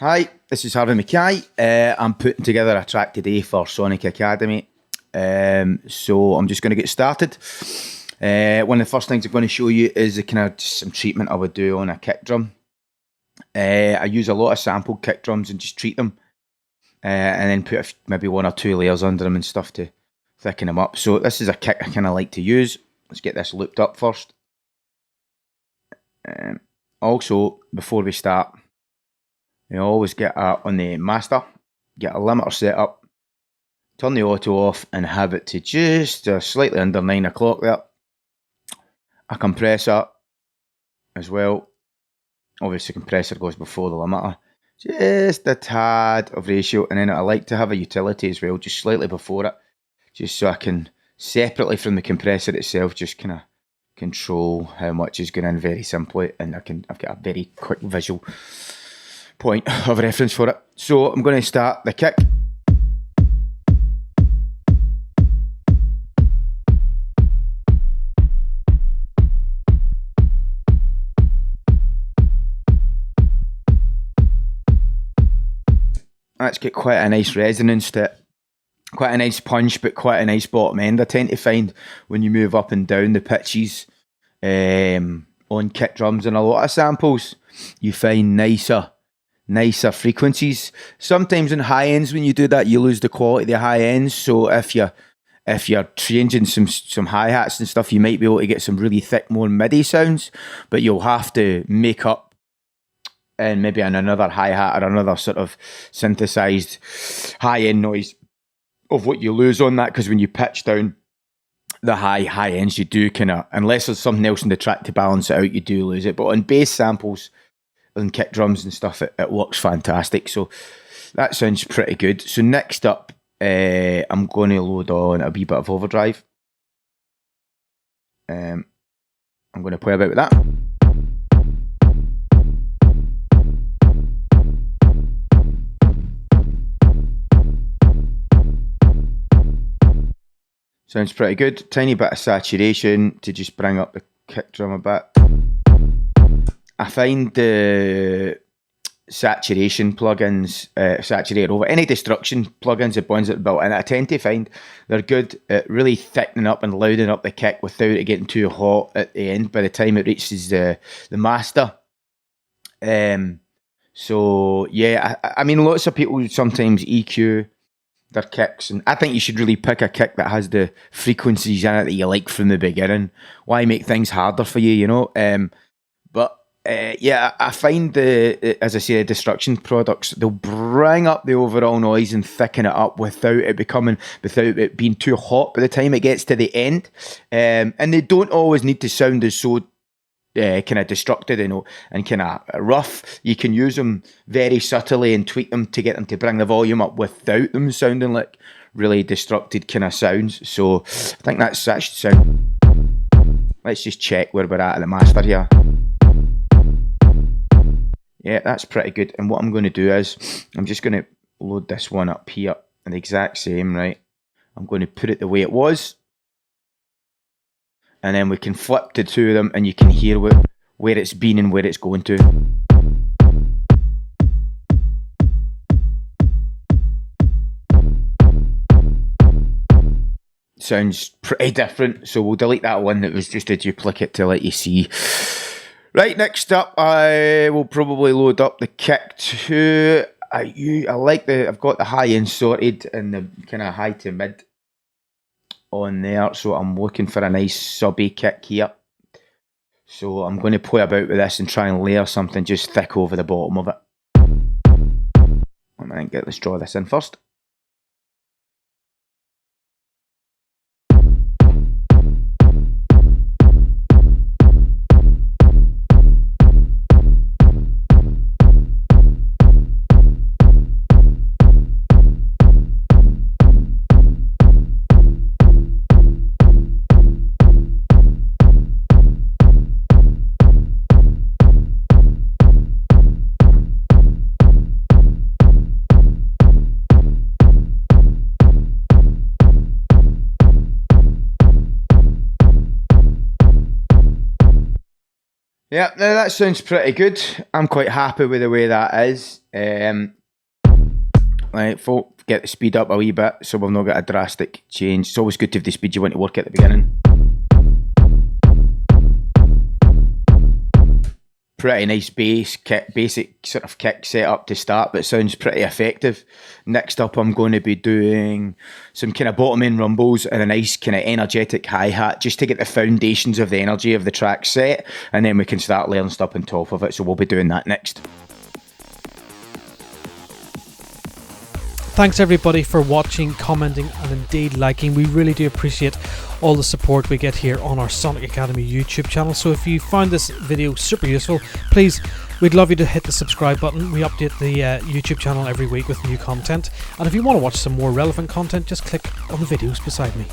Hi, this is Harvey McKay. I'm putting together a track today for Sonic Academy. So I'm just going to get started. One of the first things I'm going to show you is the kind of just some treatment I would do on a kick drum. I use a lot of sampled kick drums and just treat them, and then put maybe one or two layers under them and stuff to thicken them up. So this is a kick I kind of like to use. Let's get this looped up first. Also, before we start, you always get on the master, get a limiter set up, turn the auto off and have it to just slightly under 9 o'clock there. A compressor as well. Obviously compressor goes before the limiter. Just a tad of ratio, and then I like to have a utility as well, just slightly before it, just so I can, separately from the compressor itself, just kind of control how much is going in very simply, and I've got a very quick visual point of reference for it. So I'm going to start the kick. That's got quite a nice resonance to it, quite a nice punch, but quite a nice bottom end. I tend to find when you move up and down the pitches on kick drums and a lot of samples, you find nicer frequencies. Sometimes in high ends, when you do that, you lose the quality of the high ends. So if you're changing some hi-hats and stuff, you might be able to get some really thick, more MIDI sounds, but you'll have to make up and maybe on another hi-hat or another sort of synthesized high-end noise of what you lose on that, because when you pitch down the high ends, you do kind of, unless there's something else in the track to balance it out, you do lose it. But on bass samples and kick drums and stuff, it works fantastic. So that sounds pretty good. So next up, I'm going to load on a wee bit of overdrive. I'm going to play about with that. Sounds pretty good. Tiny bit of saturation to just bring up the kick drum a bit. I find the saturation plugins, saturated over any destruction plugins, the ones that are built in, I tend to find they're good at really thickening up and loudening up the kick without it getting too hot at the end by the time it reaches the master. So yeah, I mean, lots of people sometimes EQ their kicks, and I think you should really pick a kick that has the frequencies in it that you like from the beginning. Why make things harder for you, you know? Yeah, I find as I say, the destruction products, they'll bring up the overall noise and thicken it up without it being too hot by the time it gets to the end. And they don't always need to sound as so kind of destructed, you know, and kind of rough. You can use them very subtly and tweak them to get them to bring the volume up without them sounding like really destructed kind of sounds. So I think that should sound. Let's just check where we're at the master here. Yeah, that's pretty good. And what I'm going to do is I'm just going to load this one up here and the exact same, right? I'm going to put it the way it was. And then we can flip the two of them and you can hear where it's been and where it's going to. Sounds pretty different, so we'll delete that one that was just a duplicate to let you see. Right, next up, I will probably load up the kick too. I've got the high end sorted and the kind of high to mid on there, so I'm looking for a nice subby kick here. So I'm going to play about with this and try and layer something just thick over the bottom of it. Let's draw this in first. Yeah, no, that sounds pretty good. I'm quite happy with the way that is. Right, folk, get the speed up a wee bit so we've not got a drastic change. It's always good to have the speed you want to work at the beginning. Pretty nice bass kick, basic sort of kick setup to start, but it sounds pretty effective. Next up, I'm going to be doing some kind of bottom end rumbles and a nice kind of energetic hi-hat just to get the foundations of the energy of the track set, and then we can start layering stuff on top of it. So we'll be doing that next. Thanks everybody for watching, commenting and indeed liking. We really do appreciate all the support we get here on our Sonic Academy YouTube channel. So if you found this video super useful, please, we'd love you to hit the subscribe button. We update the YouTube channel every week with new content. And if you want to watch some more relevant content, just click on the videos beside me.